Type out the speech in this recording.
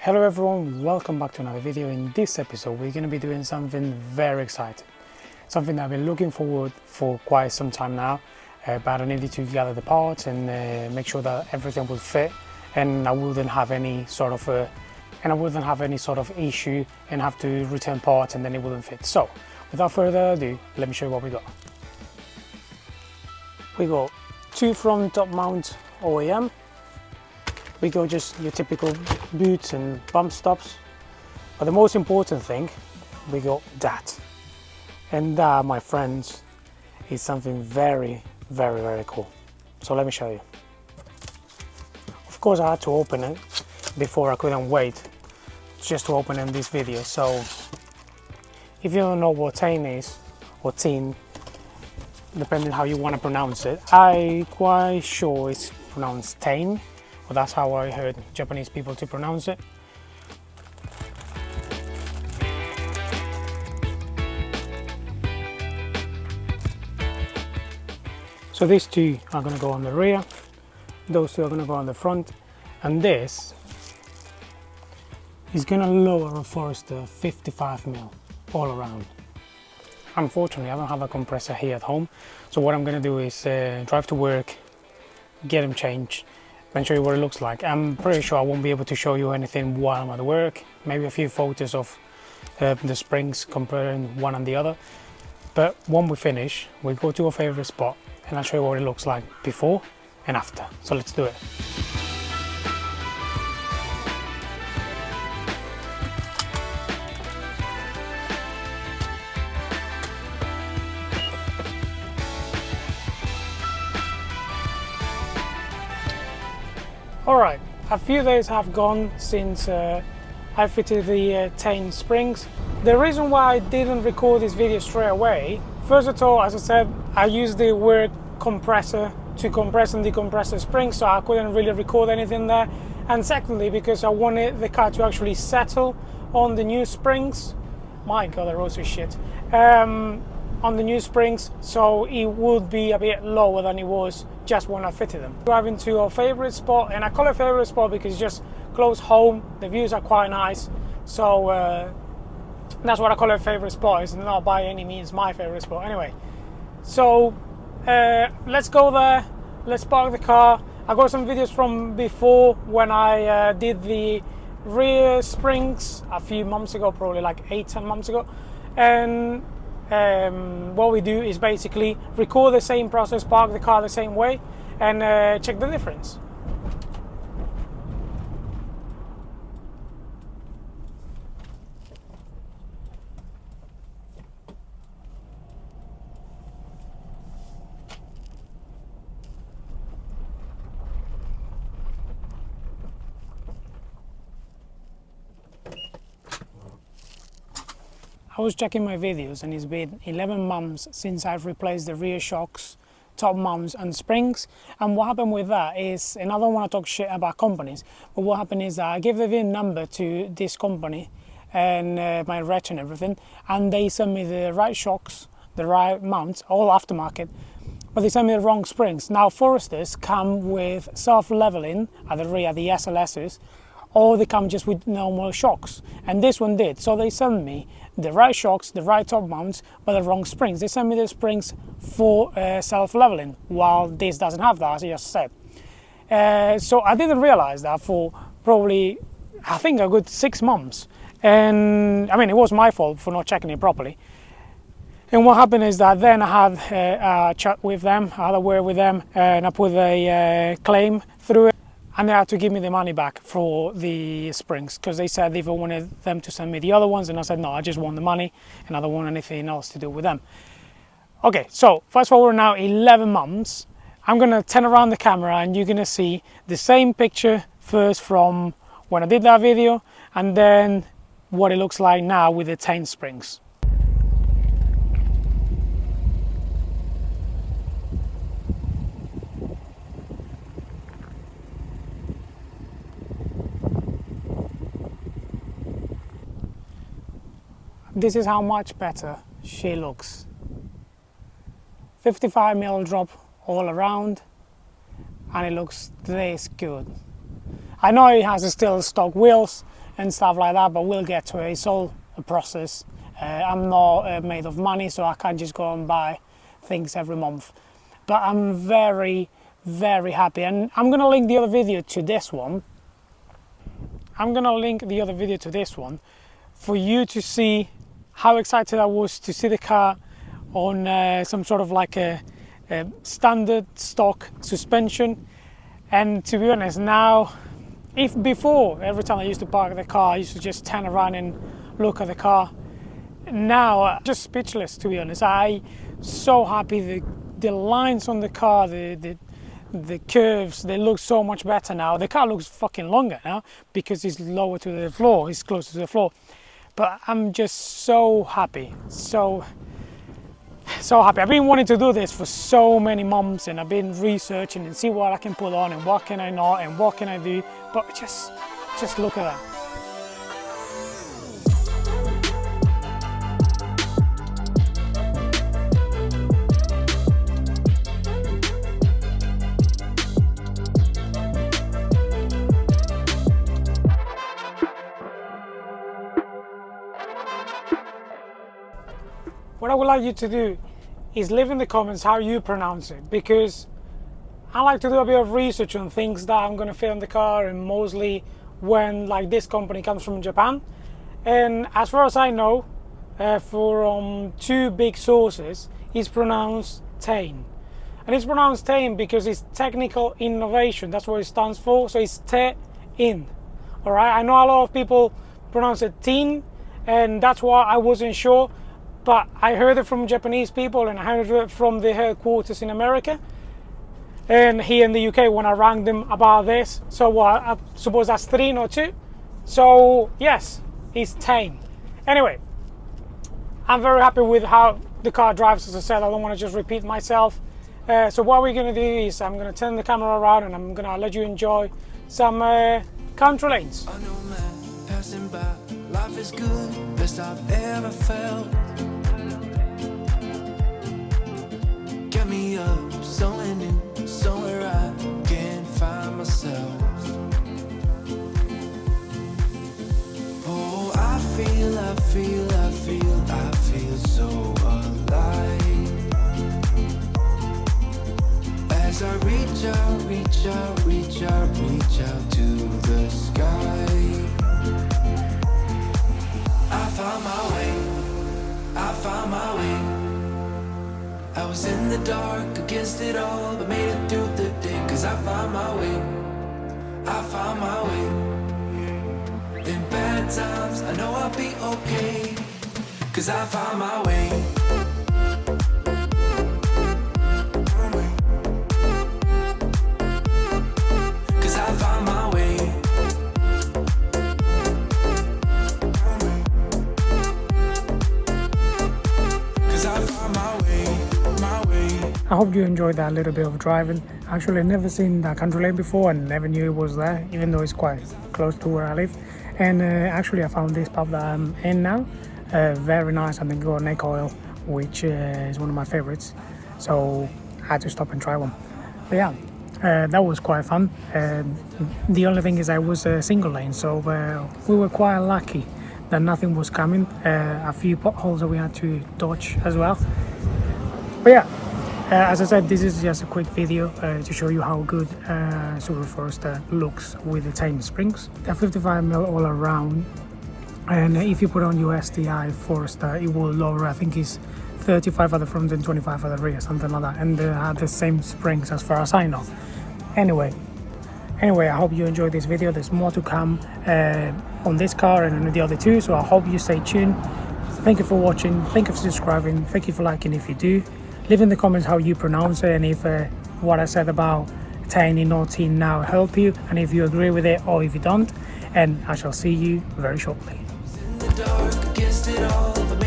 Hello everyone, welcome back to another video. In this episode we're going to be doing something very exciting, something that I've been looking forward for quite some time now, but I needed to gather the parts and make sure that everything would fit, and I wouldn't have any sort of issue and have to return parts and then it wouldn't fit. So without further ado, let me show you what we got. We got two front top mount OEM. We got just your typical boots and bump stops, but the most important thing, we got that. And that, my friends, is something very cool. So let me show you. Of course I had to open it before, I couldn't wait just to open in this video. So if you don't know what Tein is, or Tein, depending how you want to pronounce it, I'm quite sure it's pronounced Tein. Well, that's how I heard Japanese people to pronounce it. So these two are going to go on the rear, those two are going to go on the front, and this is going to lower a Forester 55mm all around. Unfortunately, I don't have a compressor here at home, so what I'm going to do is drive to work, get them changed, and show you what it looks like. I'm pretty sure I won't be able to show you anything while I'm at work, maybe a few photos of the springs comparing one and the other, but when we finish we go to our favorite spot and I'll show you what it looks like before and after. So let's do it. Alright, a few days have gone since I fitted the Tein Springs. The reason why I didn't record this video straight away, first of all, as I said, I used the word compressor to compress and decompress the springs, so I couldn't really record anything there. And secondly, because I wanted the car to actually settle on the new springs. My god, they're also shit. On the new springs, so it would be a bit lower than it was just when I fitted them. Driving to our favorite spot, and I call it favorite spot because it's just close home, the views are quite nice, so that's what I call it, favorite spot. It's not by any means my favorite spot anyway. So let's go there, let's park the car. I got some videos from before when I did the rear springs a few months ago, probably like 8-10 months ago, and what we do is basically record the same process, park the car the same way, and check the difference. I was checking my videos and it's been 11 months since I've replaced the rear shocks, top mounts and springs. And what happened with that is, and I don't want to talk shit about companies, but what happened is that I gave the VIN number to this company and my reg and everything, and they sent me the right shocks, the right mounts, all aftermarket, but they sent me the wrong springs. Now Foresters come with self-leveling at the rear, the SLSs, or they come just with normal shocks, and this one did. So they sent me the right shocks, the right top mounts, but the wrong springs. They sent me the springs for self-leveling, while this doesn't have that, as I just said. So I didn't realize that for probably, I think, a good 6 months. And I mean, it was my fault for not checking it properly. And what happened is that then I had a chat with them, I had a word with them, and I put a claim through it. And they had to give me the money back for the springs, because they said they wanted them to send me the other ones, and I said no, I just want the money and I don't want anything else to do with them. Okay, so fast forward now 11 months, I'm gonna turn around the camera and you're gonna see the same picture first from when I did that video, and then what it looks like now with the Tein Springs. This is how much better she looks. 55mm drop all around, and it looks this good. I know it has still stock wheels and stuff like that, but we'll get to it. It's all a process. I'm not made of money, so I can't just go and buy things every month. But I'm very, very happy, and I'm gonna link the other video to this one. For you to see how excited I was to see the car on some sort of like a standard stock suspension. And to be honest, now, if before, every time I used to park the car, I used to just turn around and look at the car. Now, just speechless, to be honest. I'm so happy. The lines on the car, the curves, they look so much better now. The car looks fucking longer now because it's lower to the floor, it's closer to the floor. But I'm just so happy, so happy. I've been wanting to do this for so many months, and I've been researching and see what I can put on and what can I not and what can I do. But just look at that. What I would like you to do is leave in the comments how you pronounce it, because I like to do a bit of research on things that I'm going to fit on the car, and mostly when like this company comes from Japan. And as far as I know, from two big sources, it's pronounced Tein. And it's pronounced Tein because it's technical innovation. That's what it stands for. So it's Tein. All right. I know a lot of people pronounce it Tein, and that's why I wasn't sure. But I heard it from Japanese people, and I heard it from the headquarters in America and here in the UK when I rang them about this. So I suppose that's 3 or 2. So yes, it's Tein. Anyway, I'm very happy with how the car drives. As I said, I don't want to just repeat myself. So what we're going to do is I'm going to turn the camera around and I'm going to let you enjoy some country lanes. I know, man, passing by, life is good, best I've ever felt. Get me up, somewhere new, somewhere I can find myself. Oh, I feel so alive. As I reach out to the sky. I found my way. I was in the dark against it all, but made it through the day. Cause I found my way. In bad times, I know I'll be okay. Cause I found my way. Cause I found my way. Cause I found my way. I hope you enjoyed that little bit of driving. Actually, I've never seen that country lane before and never knew it was there, even though it's quite close to where I live. And actually, I found this pub that I'm in now. Very nice, and they got neck oil, which is one of my favorites. So I had to stop and try one. But yeah, that was quite fun. The only thing is I was a single lane, so we were quite lucky that nothing was coming. A few potholes that we had to dodge as well. But yeah, as I said, this is just a quick video to show you how good Subaru Forester looks with the Tein Springs. They're 55mm all around, and if you put on your STI Forester, it will lower, I think it's 35 at the front and 25 at the rear, something like that, and they have the same springs as far as I know. Anyway, I hope you enjoyed this video. There's more to come on this car and on the other two, so I hope you stay tuned. Thank you for watching, thank you for subscribing, thank you for liking if you do. Leave in the comments how you pronounce it, and if what I said about Tein or Tein now help you, and if you agree with it or if you don't. And I shall see you very shortly. In the dark against it all, but